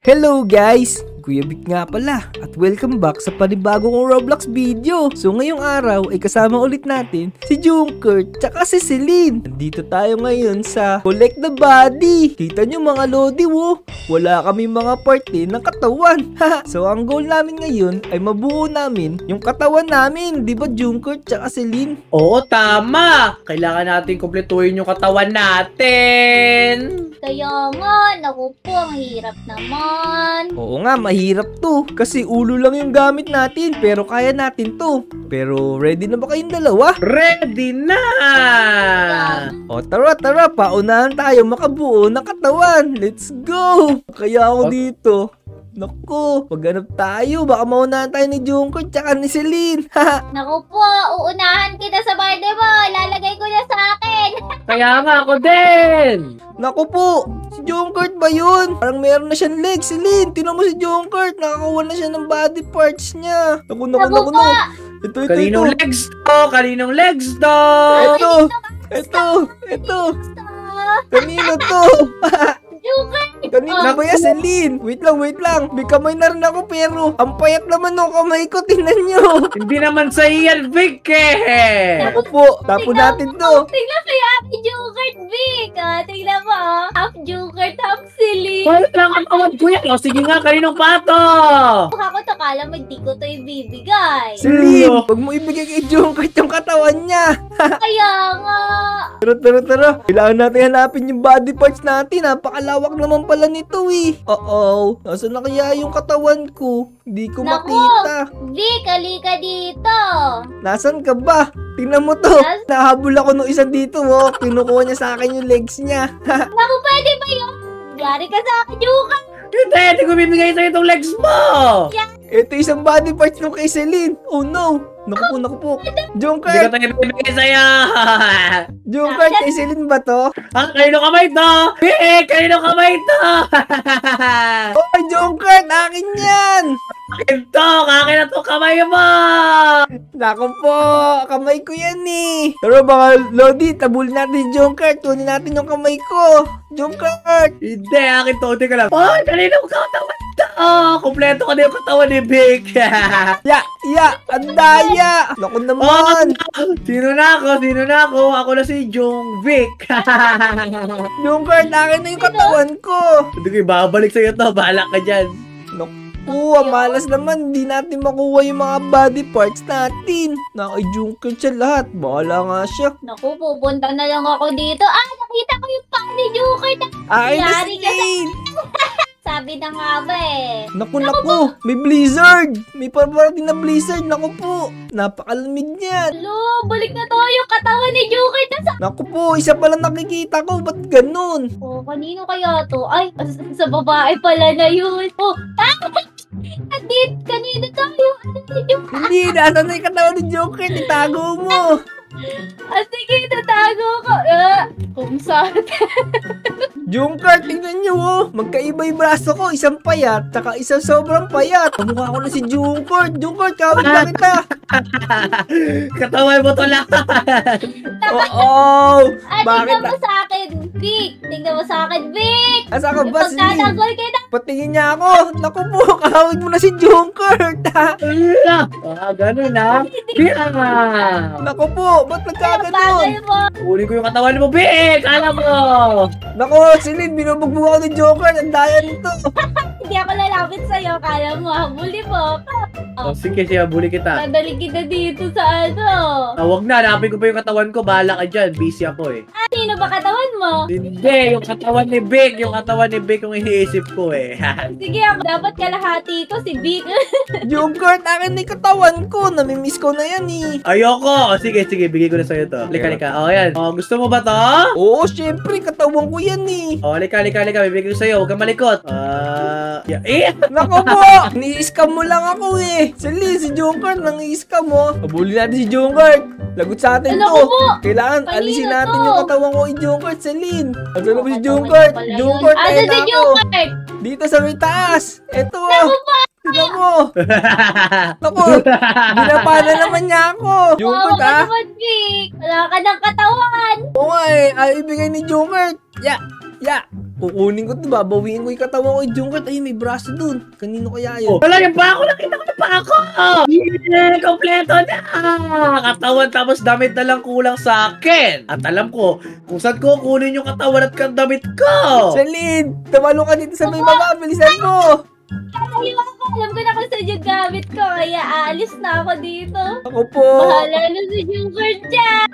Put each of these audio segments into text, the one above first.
Hello guys! Kuya Vic nga pala at welcome back sa panibagong Roblox video. So ngayong araw ay kasama ulit natin si Junker tsaka si Celine. Nandito tayo ngayon sa Collect the Body. Kita nyo mga lodi wo, wala kami mga parte ng katawan. So ang goal namin ngayon ay mabuo namin yung katawan namin. Di ba Junker tsaka Celine? Oo, tama! Kailangan natin kumpletuhin yung katawan natin. Kaya nga, naku po, ang hirap naman. Oo nga, mahirap to. Kasi ulo lang yung gamit natin. Pero kaya natin to. Pero ready na ba kayong dalawa? Ready na! O tara, paunahan tayo makabuo ng katawan. Let's go! Kaya ako dito. Naku, maghanap tayo. Baka maunahan tayo ni Junker tsaka ni Celine. Naku po, uunahan kita sa birthday mo. Lalagay ko na sa akin. Kaya nga ako din! Naku po, si Junker ba yun? Parang meron na siyang legs. Celine, tinan mo si Junker. Nakakawa na siya ng body parts niya. Naku. Ito. Kaninong legs to? Kaninong legs to? Ito. Kanino to? Junker! Kanino ba yan, Celine? Wait lang. May kamay na rin ako pero ang payat naman ng kamay ko. Tingnan nyo. Hindi naman sa iyan, Vic eh! Naku po, tapon natin to. Tingnan ko yung Happy Junker, Vic. Tingnan mo, half Junker, half Celine. Wala lang ang tawad ko yan. O sige nga, kaninong pato? Mukha ko to, kala mo hindi ko to ibibigay. Celine, huwag mo ibigay kay Junker yung katawan niya. Kaya nga. Tara. Kailangan natin hanapin yung body parts natin. Napakalawak naman pala nito eh. Oo. Nasaan na kaya yung katawan ko? Hindi ko makita. Vic, halika dito. Nasaan ka ba? Tingnan mo to. Nahabol ako nung isang dito. Oh. Kinukuha niya sa akin yung legs niya. Naku, pwede ba yun? Yari ka sa akin, Junker. Hindi ko bibigay sa'yo itong legs mo! Ito isang body parts nung kay Celine. Oh no. Naku po. Hindi Junker, ko tayo bibigay sa'yo! Junker, kay Celine ba to? Kanino kamay to? Vic! Kanino kamay to? Oh, Junker, akin yan. Akin to! Kakin na to kamay mo! Naku po, kamay ko yan eh. Pero mga Lodi, tabulin natin si Junker. Tunin natin yung kamay ko. Junker! Hindi, akin to. Hindi ka lang. Oh, kanino katawan to? Kompleto ka na yung katawan ni Vic. Ang daya. Naku naman. Sino na ako? Ako na si Jung Vic. Junker, akin na yung katawan ko. Hindi ko ibabalik sa'yo to. Bahala ka dyan. Naku, malas naman. Hindi natin makuha yung mga body parts natin. Nakay Junker siya lahat. Bahala nga siya. Naku, pupunta na lang ako dito. Nakita ko yung paa ni Junker. Akin na Yari ka sa... Celine. Sabi na nga ba eh. Naku, may blizzard. May parating na blizzard. Naku po, napakalamig niyan. Hello, balik na to yung katawan ni Junker. Naku po, isa pala nakikita ko. Ba't ganun? Kanino kaya to? Ay, sa babae pala na yun. Kanino tayo? Ano ni Junker? Hindi, nasa na yung katawan ni Joker. Itago mo. Sige, tatago ko. Kung saan. Junker, tingnan nyo oh. Magkaiba yung braso ko. Isang payat, tsaka isang sobrang payat. Kamukha ko na si Junker. Junker, kawin na kita. Katawan mo to lang. Oo. Bakit? Tingnan mo sa akin, Vic. Tingnan mo sa akin, Vic. Asa ka ba, Celine? Pagtatanggol kita. Patingin niya ako. Naku po, kawin mo na si Junker. Ganun na. Naku po, ba't nagkaganon? Uli ko yung katawan mo, Vic! Alam mo! Naku, Celine, binubugbog ako ni Joker. Ang daya nito. Hindi ako lalapit sa'yo. Kala mo, habuli mo. Sige, bully kita. Dadali kita dito sa ano. Wag na, hanapin ko pa yung katawan ko. Bahala ka dyan. Busy ako eh. Sino ba katawan mo? Hindi, yung katawan ni Vic. Yung katawan ni Vic yung iniisip ko eh. Sige, ako dapat kalahati ko si Vic. Joker, akin na yung katawan ko. Namimiss ko na yan eh. Ayoko! Sige, bigay ko na sa'yo to. Lika. Yan. Gusto mo ba to? Oo, syempre, katawan ko yan eh. Lika. Bibigay ko sa'yo. Huwag kang malikot. Naku po, ni-scam mo lang ako eh. Celine, si Joker, nang-i-scam mo. Habulin natin si Joker. Lagot sa atin Ano to. ko po? Kailangan Kanino alisin natin to? yung katawan ko kay Joker, Celine. Ano na ba si Joker? Joker, tayo Asa na si ako. Joker? Dito sa may taas. Eto. Naku po! Tignan mo. Naku, binapana naman niya ako. Joker, Wow, ha? naman, Vic. Wala ka ng katawan. Oo nga eh, ay ibigay ni Joker. Ya. Kukunin ko to, babawiin ko yung katawan ko kay Junkert. Ay, may braso dun. Kanino kaya yun? Wala yung pa ako. Nakita ko yung pa ako. Yeah, kompleto na. Katawan tapos damit na lang kulang sa akin. At alam ko kung saan ko kunin yung katawan at damit ko. Celine, tumalo ka dito sa may baba. Bilisan mo. Alam ko na kung saan yung gamit ko, kaya aalis na ako dito. Ako po. Bahala na si Junkert dyan.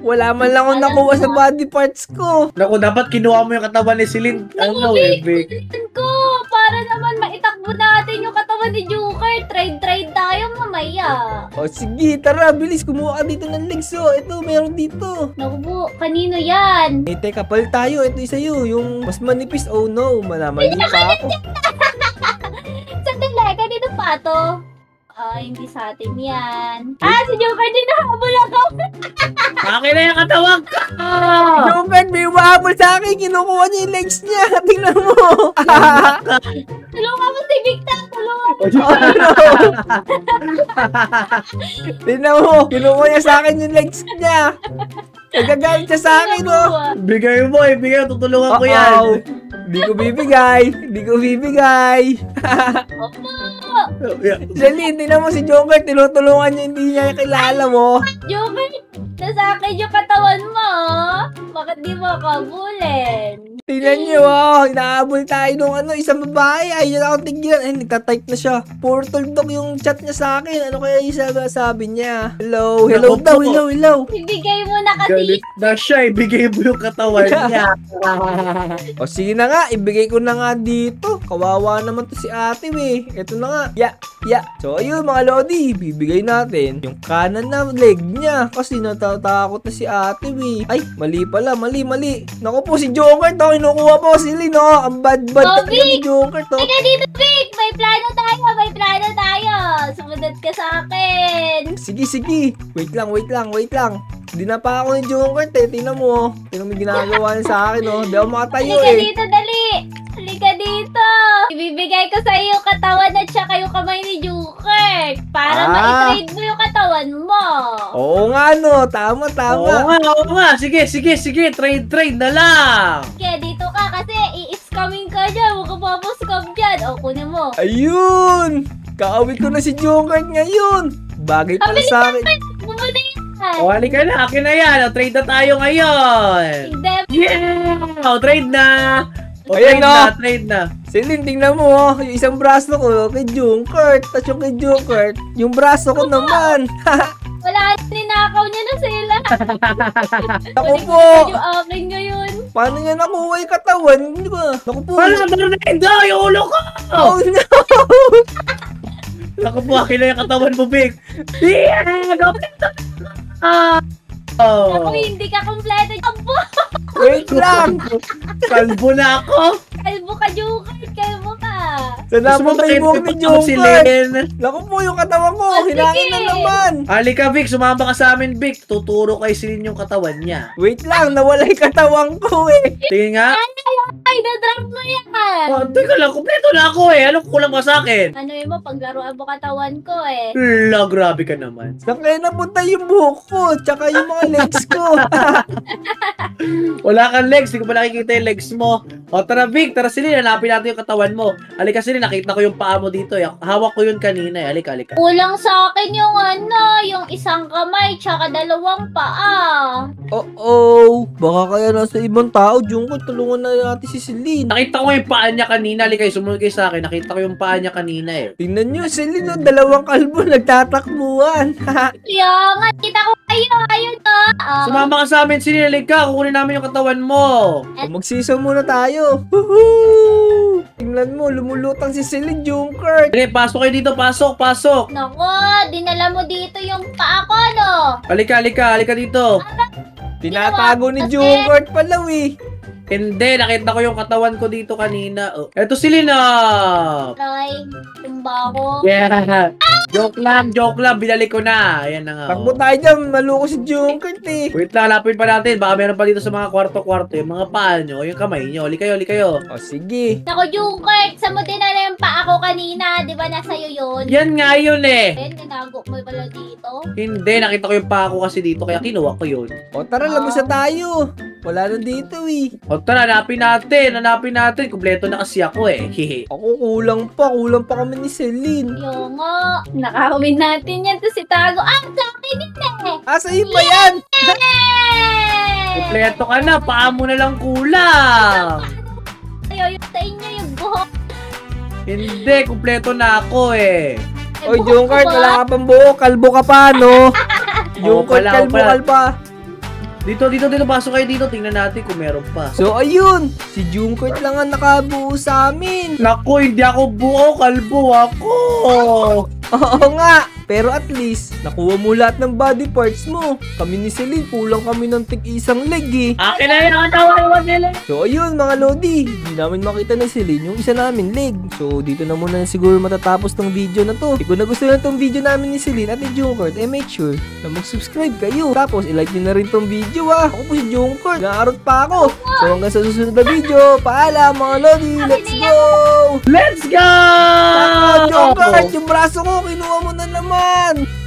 Wala man lang akong Alam nakuha mo. sa body parts ko. Naku, dapat kinuha mo yung katawan ni Celine. Ano, Vic? Kulitin ko, para naman maitakbo natin yung katawan ni Junkert. Trade tayo mamaya. O sige, tara, bilis. Kumuha ka dito ng legs. Oh. Ito, meron dito. Naku po, kanino yan? Eh, teka, pal tayo. Ito isa yun. Yung mas manipis. Oh no, mali pa ako. Sandali, kanino pa to? Hindi sa atin yan. Si Junkert din nahabol ako. Akin na yung katawan ko. Junkert, may umahabol sa akin. Kinukuha niya yung legs niya. Tingnan mo. Tulungan mo si Victor, tulungan. Tingnan mo. Kinukuha niya sa akin yung legs niya. Nagagalit siya sa akin, oh. Bigay mo, ibigay. Tutulungan ko yan. Di ko bibigay. Di ko bibigay. Celine, tingnan mo si Junkert. Tinutulungan niya, hindi niya kilala mo. Junkert, nasa akin yung katawan mo. Bakit di mo kabulin? Tingnan niyo, oh. Inaabol tayo nung isang babae. Ay, yun ako tigyan. Ay, nagtatype na siya. Puro tuldok yung chat niya sa akin. Ano kaya yung sabi niya? Hello, hello Naku daw, po. hello. Ibigay mo na kasi. Galit na siya. Ibigay mo yung katawan niya. O sige na nga, ibigay ko na nga dito. Kawawa naman to si ate, eh. Ito na nga. Ya. So, ayun mga lodi, bibigay natin yung kanan na leg niya. Kasi natatakot na si ate, eh. Ay, mali pala, mali. Naku po, si Junkert, oh. Kinukuha po si Celine, oh. Ang bad talaga ni Junkert, oh. Ika dito, Vic! May plano tayo. Sumunod ka sa akin. Sige. Wait lang. Hindi na pa ako ni Junkert, eh. Tingnan mo, oh. Tingnan mo yung ginagawa niya sa akin, oh. Di ako makatayo, Halika eh. dito, dali. Halika dito. Ibibigay ko sa iyo yung katawan at saka yung kamay ni Junkert. Para ma-trade mo yung katawan mo. Oo nga, no. Tama. Oo nga. Sige. Trade na lang. Kaya dito ka kasi i-scamming ka dyan. Huwag ka papascam dyan. O, kunin mo. Ayun! Kaawit ko na si Junkert ngayon. Bagay pala sa akin. Bumuli yan. O, halika na. Akin na yan. O, trade na tayo ngayon. Hindi. Yeah! O, trade na. O, Ayan trade na. Celine, tingnan mo, oh. Yung isang braso ko kay Junkert. Tapos yung kay Junkert, yung braso ko naman. Wala, ninakaw niya na sila. Naku po. Yung akin ngayon. Paano niya nakuha yung katawan? Hindi ba? Naku po. Wala, hindi. Yung ulo ko. Oh no! Naku po, akin na yung katawan mo, Vic. Yeah! Kompleto na. Ako hindi ka kompleto. Abo! Wait lang! Kalbo na ako. Kalbo ka, Junkert. Kalbo ka. Sana Gusto mo ba yung buhok ni Junkert? Naku po, yung katawan ko. Oh, Hinangin sige. na naman. Halika, Vic. Sumama ka sa amin, Vic. Tuturo kay Celine yung katawan niya. Wait lang, nawala yung katawan ko, eh. Tingin nga. Ay, na-drop mo yan. Oh, teka lang. Kompleto na ako eh. Anong kulang pa sa akin? Ano yun mo, paglaruan mo katawan ko eh. La, grabe ka naman. Saan kaya napunta yung buhok ko? Tsaka yung mga legs ko. Wala kang legs. Hindi ko pa nakikita yung legs mo. O, tara, Vic. Tara, Celine. Hanapin natin yung katawan mo. Halika, Celine. Nakita ko yung paa mo dito eh. Hawak ko yun kanina eh. Halika. Kulang sa akin yung yung isang kamay, tsaka dalawang paa. Oh, baka kaya nasa ibang tao. Junkert, tulungan na natin si Celine. Nakita ko yung paa niya kanina. Halika, sumunod kayo sa akin. Nakita ko yung paa niya kanina eh. Tingnan nyo, Celine, oh, dalawang kalbo nagtatakbuhan. Kaya nga, kita ko kayo. Ayun Sumama ka sa amin, Celine. Halika, kukunin namin yung katawan mo. Magsiso muna tayo. Woohoo! Tingnan mo, lumulutang si Celine, Junkert. Halika, pasok kayo dito. Pasok. Nako, dinala mo dito yung paa ko, no? Halika dito. Tinatago ni Junkert pala, eh. Hindi, nakita ko yung katawan ko dito kanina. Oh. Eto si Lina. Aray, tumba ko. Yeah. Joke lang. Binalik ko na. Ayan na nga. Takbo Oh. tayo dyan, maluko si Junkert, eh. Wait lang, hanapin pa natin. Baka meron pa dito sa mga kwarto-kwarto. Yung mga paa nyo, yung kamay nyo. Huli kayo. O, sige. Nako, Junkert, sa mo dinala yung paa ko kanina. Di ba nasa'yo yun? Yan nga yun eh. Tinago mo pala dito. Hindi, nakita ko yung paa ko kasi dito. Kaya kinuha ko yun. O, tara, labas na tayo. Wala na dito eh. O tara, hanapin natin. Kumpleto na kasi ako eh. Hehe. Ako kulang pa kami ni Celine. Yung nga. Nakawin natin yan to si Tago. Ah, sa akin din eh. Sa'yo pa yan? Yay! Kumpleto ka na, paa mo na lang kulang. Ayaw yung sa inyo yung buhok. Hindi, kumpleto na ako eh. Oy, buhok Junkert, ko ba? wala ka pang buo. Kalbo ka pa, no? Junkert, pala, kalbo pala. ka pa. Dito, pasok kayo dito. Tingnan natin kung meron pa. So, ayun. Si Junkert lang ang nakabuo sa amin. Naku, hindi ako buo, kalbo ako. Oo nga. Pero at least, nakuha mo lahat ng body parts mo. Kami ni Celine, kulang kami ng tig-isang leg eh. Akin na yung katawan nila. So ayun mga Lodi, hindi namin makita ni Celine yung isa namin leg. So dito na muna siguro matatapos tong video na to. Kung nagustuhan tong video namin ni Celine at ni Junkert, make sure na mag-subscribe kayo. Tapos ilike nyo na rin tong video ah. Ako po si Junkert, naarot pa ako. So hanggang sa susunod na video, paalam mga Lodi, let's go! Let's go! Junkert, yung braso ko, kinuha mo na naman!